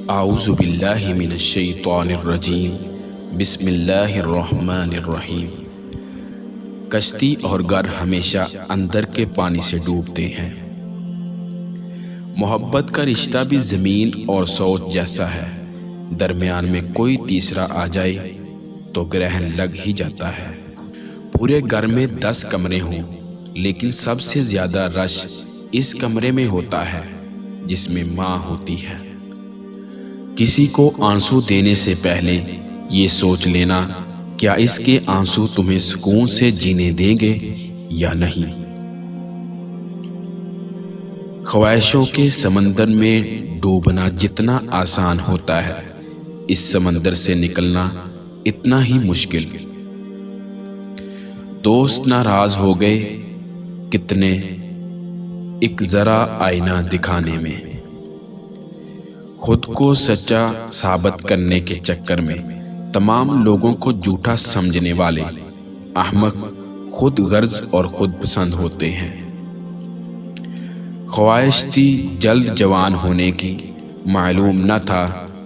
اعوذ باللہ من الشیطان الرجیم بسم اللہ الرحمن الرحیم۔ کشتی اور گھر ہمیشہ اندر کے پانی سے ڈوبتے ہیں۔ محبت کا رشتہ بھی زمین اور سوچ جیسا ہے، درمیان میں کوئی تیسرا آ جائے تو گرہن لگ ہی جاتا ہے۔ پورے گھر میں 10 کمرے ہوں لیکن سب سے زیادہ رش اس کمرے میں ہوتا ہے جس میں ماں ہوتی ہے۔ کسی کو آنسو دینے سے پہلے یہ سوچ لینا کیا اس کے آنسو تمہیں سکون سے جینے دیں گے یا نہیں۔ خواہشوں کے سمندر میں ڈوبنا جتنا آسان ہوتا ہے، اس سمندر سے نکلنا اتنا ہی مشکل۔ دوست ناراض ہو گئے کتنے ایک ذرا آئینہ دکھانے میں، خود کو سچا ثابت کرنے کے چکر میں تمام لوگوں کو جھوٹا سمجھنے والے احمق خود غرض اور خود پسند ہوتے ہیں۔ خواہش تھی جلد جوان ہونے کی، معلوم نہ تھا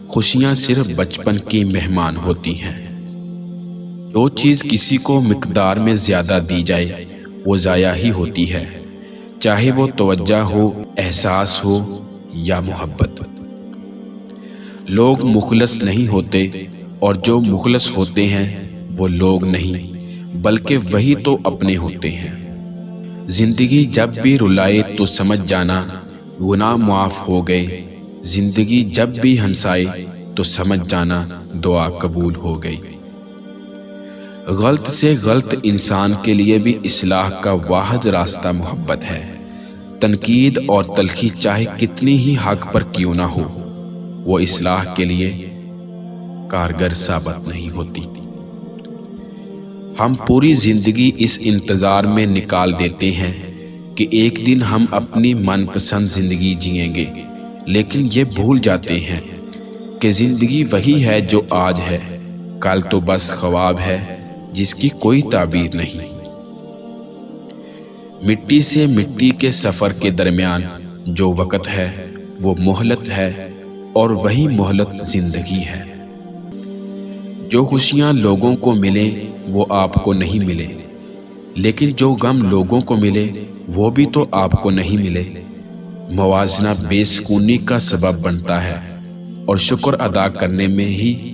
خوشیاں صرف بچپن کی مہمان ہوتی ہیں۔ جو چیز کسی کو مقدار میں زیادہ دی جائے وہ ضائع ہی ہوتی ہے، چاہے وہ توجہ ہو، احساس ہو یا محبت۔ لوگ مخلص نہیں ہوتے اور جو مخلص ہوتے ہیں وہ لوگ نہیں بلکہ وہی تو اپنے ہوتے ہیں۔ زندگی جب بھی رلائے تو سمجھ جانا گناہ معاف ہو گئے، زندگی جب بھی ہنسائے تو سمجھ جانا دعا قبول ہو گئی۔ غلط سے غلط انسان کے لیے بھی اصلاح کا واحد راستہ محبت ہے۔ تنقید اور تلخی چاہے کتنی ہی حق پر کیوں نہ ہو، وہ اصلاح کے لیے کارگر ثابت نہیں ہوتی۔ ہم پوری زندگی اس انتظار میں نکال دیتے ہیں کہ ایک دن ہم اپنی من پسند زندگی جئیں گے، لیکن یہ بھول جاتے ہیں کہ زندگی وہی ہے جو آج ہے، کل تو بس خواب ہے جس کی کوئی تعبیر نہیں۔ مٹی سے مٹی کے سفر کے درمیان جو وقت ہے وہ مہلت ہے، اور وہی مہلت زندگی ہے۔ جو خوشیاں لوگوں کو ملیں وہ آپ کو نہیں ملے، لیکن جو غم لوگوں کو ملے وہ بھی تو آپ کو نہیں ملے۔ موازنہ بے سکونی کا سبب بنتا ہے، اور شکر ادا کرنے میں ہی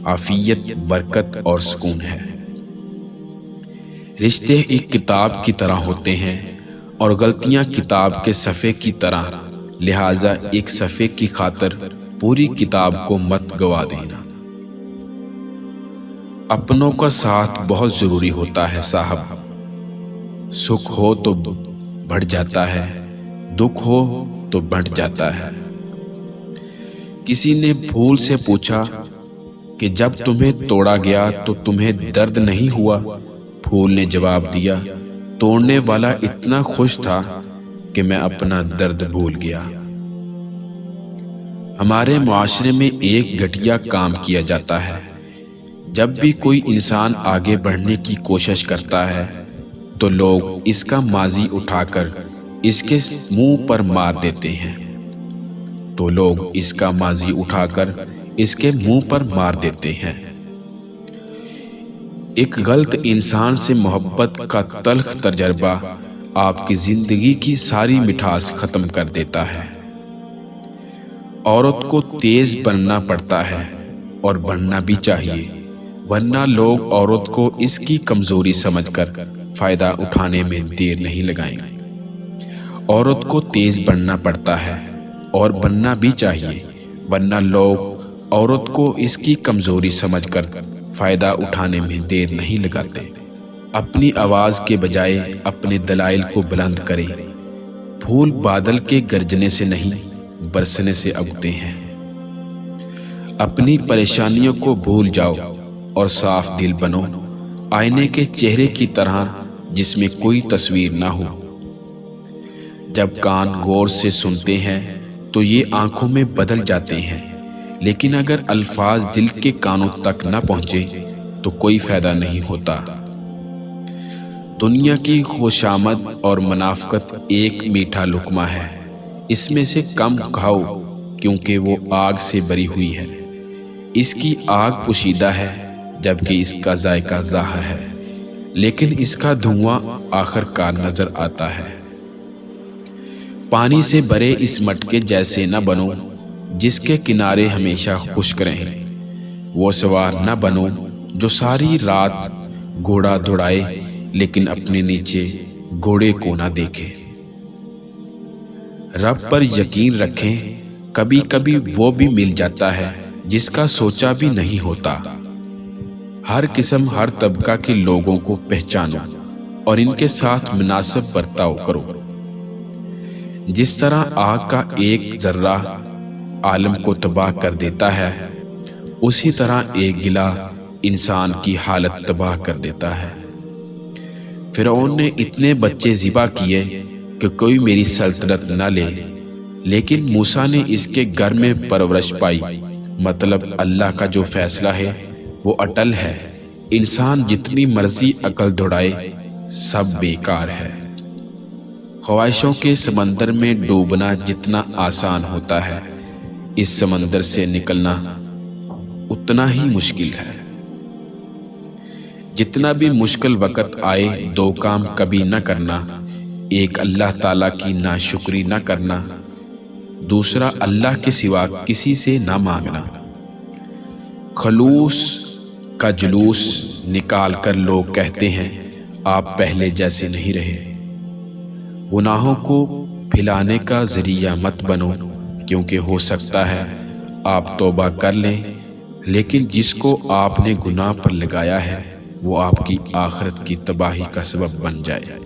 عافیت، برکت اور سکون ہے۔ رشتے ایک کتاب کی طرح ہوتے ہیں اور غلطیاں کتاب کے صفحے کی طرح، لہٰذا ایک صفحے کی خاطر پوری کتاب کو مت گوا دینا۔ اپنوں کا ساتھ بہت ضروری ہوتا ہے صاحب، سکھ ہو تو بڑھ جاتا ہے، دکھ ہو تو بڑھ جاتا ہے۔ کسی نے پھول سے پوچھا کہ جب تمہیں توڑا گیا تو تمہیں درد نہیں ہوا؟ پھول نے جواب دیا، توڑنے والا اتنا خوش تھا کہ میں اپنا درد بھول گیا۔ ہمارے معاشرے میں ایک گھٹیا کام کیا جاتا ہے۔ جب بھی کوئی انسان آگے بڑھنے کی کوشش کرتا ہے تو لوگ اس کا ماضی اٹھا کر اس کے منہ پر مار دیتے ہیں، ایک غلط انسان سے محبت کا تلخ تجربہ آپ کی زندگی کی ساری مٹھاس ختم کر دیتا ہے۔ عورت کو تیز بننا پڑتا ہے اور بننا بھی چاہیے، ورنہ لوگ عورت کو اس کی کمزوری سمجھ کر فائدہ اٹھانے میں دیر نہیں لگائیں گے۔ عورت کو تیز بننا پڑتا ہے اور بننا بھی چاہیے، ورنہ لوگ عورت کو اس کی کمزوری سمجھ کر فائدہ اٹھانے میں دیر نہیں لگاتے۔ اپنی آواز کے بجائے اپنے دلائل کو بلند کریں۔ پھول بادل کے گرجنے سے نہیں برسنے سے اگتے ہیں۔ اپنی پریشانیوں کو بھول جاؤ اور صاف دل بنو، آئینے کے چہرے کی طرح جس میں کوئی تصویر نہ ہو۔ جب کان غور سے سنتے ہیں تو یہ آنکھوں میں بدل جاتے ہیں، لیکن اگر الفاظ دل کے کانوں تک نہ پہنچے تو کوئی فائدہ نہیں ہوتا۔ دنیا کی خوشامد اور منافقت ایک میٹھا لقمہ ہے، اس میں سے کم کھاؤ کیونکہ وہ آگ سے بری ہوئی ہے۔ اس کی آگ پوشیدہ ہے جبکہ اس کا ذائقہ ظاہر ہے، لیکن اس کا دھواں آخر کار نظر آتا ہے۔ پانی سے بھرے اس مٹکے جیسے نہ بنو جس کے کنارے ہمیشہ خشک رہیں۔ وہ سوار نہ بنو جو ساری رات گھوڑا دوڑائے لیکن اپنے نیچے گھوڑے کو نہ دیکھے۔ رب پر یقین رکھیں، کبھی کبھی وہ بھی مل جاتا ہے جس کا سوچا بھی نہیں ہوتا۔ ہر قسم ہر طبقہ کے لوگوں کو پہچانو اور ان کے ساتھ مناسب برتاؤ کرو۔ جس طرح آگ کا ایک ذرہ عالم کو تباہ کر دیتا ہے، اسی طرح ایک گلہ انسان کی حالت تباہ کر دیتا ہے۔ فرعون نے اتنے بچے ذبح کیے کہ کوئی میری سلطنت نہ لے، لیکن موسیٰ نے اس کے گھر میں پرورش پائی۔ مطلب اللہ کا جو فیصلہ ہے وہ اٹل ہے۔ انسان جتنی مرضی عقل دوڑائے سب بیکار ہے۔ خواہشوں کے سمندر میں ڈوبنا جتنا آسان ہوتا ہے، اس سمندر سے نکلنا اتنا ہی مشکل ہے۔ جتنا بھی مشکل وقت آئے دو کام کبھی نہ کرنا، ایک اللہ تعالیٰ کی ناشکری نہ کرنا، دوسرا اللہ کے سوا کسی سے نہ مانگنا۔ خلوص کا جلوس نکال کر لوگ کہتے ہیں آپ پہلے جیسے نہیں رہے۔ گناہوں کو پھیلانے کا ذریعہ مت بنو، کیونکہ ہو سکتا ہے آپ توبہ کر لیں، لیکن جس کو آپ نے گناہ پر لگایا ہے وہ آپ کی آخرت کی تباہی کا سبب بن جائے۔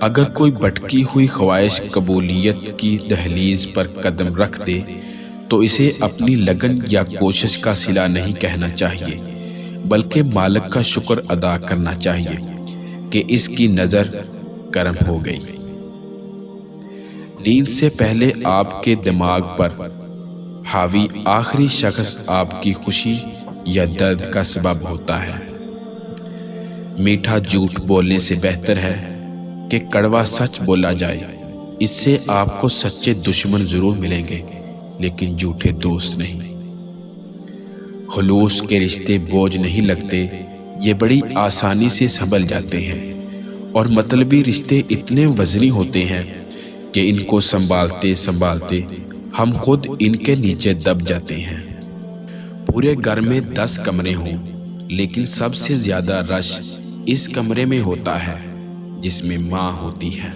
اگر کوئی بھٹکی ہوئی خواہش قبولیت کی دہلیز پر قدم رکھ دے تو اسے اپنی لگن یا کوشش کا صلہ نہیں کہنا چاہیے، بلکہ مالک کا شکر ادا کرنا چاہیے کہ اس کی نظر کرم ہو گئی۔ نیند سے پہلے آپ کے دماغ پر حاوی آخری شخص آپ کی خوشی یا درد کا سبب ہوتا ہے۔ میٹھا جھوٹ بولنے سے بہتر ہے کہ کڑوا سچ بولا جائے۔ اس سے آپ کو سچے دشمن ضرور ملیں گے لیکن جھوٹے دوست نہیں۔ خلوص کے رشتے بوجھ نہیں لگتے، یہ بڑی آسانی سے سنبھل جاتے ہیں، اور مطلبی رشتے اتنے وزنی ہوتے ہیں کہ ان کو سنبھالتے سنبھالتے ہم خود ان کے نیچے دب جاتے ہیں۔ پورے گھر میں 10 کمرے ہوں لیکن سب سے زیادہ رش اس کمرے میں ہوتا ہے جس میں ماں ہوتی ہے۔